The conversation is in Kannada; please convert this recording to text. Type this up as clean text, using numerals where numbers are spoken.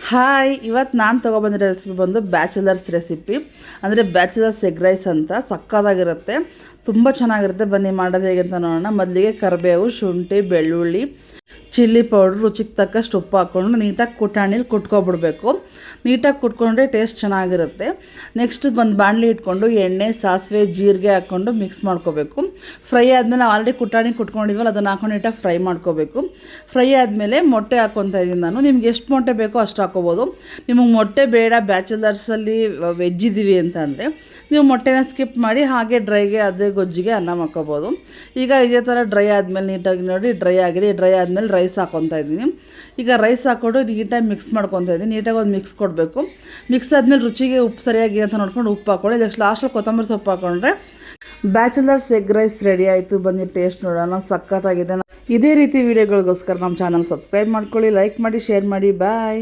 ಹಾಯ್, ಇವತ್ತು ನಾನು ತೊಗೊಬಂದಿರೋ ರೆಸಿಪಿ ಬಂದು ಬ್ಯಾಚುಲರ್ಸ್ ರೆಸಿಪಿ, ಅಂದರೆ ಬ್ಯಾಚುಲರ್ಸ್ ಎಗ್ ರೈಸ್ ಅಂತ. ಸಕ್ಕತ್ತಾಗಿರುತ್ತೆ, ತುಂಬ ಚೆನ್ನಾಗಿರುತ್ತೆ. ಬನ್ನಿ ಮಾಡೋದು ಹೇಗೆ ಅಂತ ನೋಡೋಣ. ಮೊದಲಿಗೆ ಕರಿಬೇವು, ಶುಂಠಿ, ಬೆಳ್ಳುಳ್ಳಿ, ಚಿಲ್ಲಿ ಪೌಡ್ರ್, ರುಚಿಗೆ ತಕ್ಕಷ್ಟು ಉಪ್ಪು ಹಾಕ್ಕೊಂಡು ನೀಟಾಗಿ ಕುಟಾಣಿಲಿ ಕುಟ್ಕೊಬಿಡ್ಬೇಕು. ನೀಟಾಗಿ ಕುಟ್ಕೊಂಡ್ರೆ ಟೇಸ್ಟ್ ಚೆನ್ನಾಗಿರುತ್ತೆ. ನೆಕ್ಸ್ಟ್ ಒಂದು ಬಾಣಲಿ ಇಟ್ಕೊಂಡು ಎಣ್ಣೆ, ಸಾಸಿವೆ, ಜೀರಿಗೆ ಹಾಕ್ಕೊಂಡು ಮಿಕ್ಸ್ ಮಾಡ್ಕೋಬೇಕು. ಫ್ರೈ ಆದಮೇಲೆ ನಾವು ಆಲ್ರೆಡಿ ಕುಟಾಣಿ ಕುಟ್ಕೊಂಡಿದ್ವಲ್ಲ, ಅದನ್ನು ಹಾಕೊಂಡು ನೀಟಾಗಿ ಫ್ರೈ ಮಾಡ್ಕೋಬೇಕು. ಫ್ರೈ ಆದಮೇಲೆ ಮೊಟ್ಟೆ ಹಾಕ್ಕೊತಾ ಇದ್ದೀನಿ ನಾನು. ನಿಮ್ಗೆ ಎಷ್ಟು ಮೊಟ್ಟೆ ಬೇಕೋ ಅಷ್ಟು ಹಾಕ್ಕೋಬೋದು. ನಿಮಗೆ ಮೊಟ್ಟೆ ಬೇಡ, ಬ್ಯಾಚುಲರ್ಸಲ್ಲಿ ವೆಜ್ ಇದ್ದೀವಿ ಅಂತ ಅಂದರೆ ನೀವು ಮೊಟ್ಟೆನ ಸ್ಕಿಪ್ ಮಾಡಿ ಹಾಗೆ ಡ್ರೈಗೆ ಅದೇ ಗೊಜ್ಜಿಗೆ ಅನ್ನ ಮಾಡ್ಕೋಬೋದು. ಈಗ ಇದೇ ಥರ ಡ್ರೈ ಆದಮೇಲೆ ನೀಟಾಗಿ ನೋಡಿ ಡ್ರೈ ಆಗಿದೆ. ಡ್ರೈ ಆದಮೇಲೆ ರೈಸ್ ಹಾಕ್ಕೊತಾ ಇದ್ದೀನಿ. ಈಗ ರೈಸ್ ಹಾಕ್ಕೊಂಡು ನೀಟಾಗಿ ಮಿಕ್ಸ್ ಮಾಡ್ಕೊತಾ ಇದ್ದೀನಿ. ನೀಟಾಗಿ ಒಂದು ಮಿಕ್ಸ್ ಕೊಡಬೇಕು. ಮಿಕ್ಸ್ ಆದಮೇಲೆ ರುಚಿಗೆ ಉಪ್ಪು ಸರಿಯಾಗಿ ಅಂತ ನೋಡ್ಕೊಂಡು ಉಪ್ಪು ಹಾಕ್ಕೊಳ್ಳಿ. ನೆಕ್ಸ್ಟ್ ಲಾಸ್ಟಲ್ಲಿ ಕೊತ್ತಂಬರಿ ಸೊಪ್ಪು ಹಾಕ್ಕೊಂಡ್ರೆ ಬ್ಯಾಚುಲರ್ಸ್ ಎಗ್ ರೈಸ್ ರೆಡಿ ಆಯಿತು. ಬನ್ನಿ ಟೇಸ್ಟ್ ನೋಡೋಣ, ಸಖತ್ತಾಗಿದೆ. ಇದೇ ರೀತಿ ವೀಡಿಯೋಗಳಿಗೋಸ್ಕರ ನಮ್ಮ ಚಾನಲ್ ಸಬ್ಸ್ಕ್ರೈಬ್ ಮಾಡ್ಕೊಳ್ಳಿ, ಲೈಕ್ ಮಾಡಿ, ಶೇರ್ ಮಾಡಿ. ಬಾಯ್.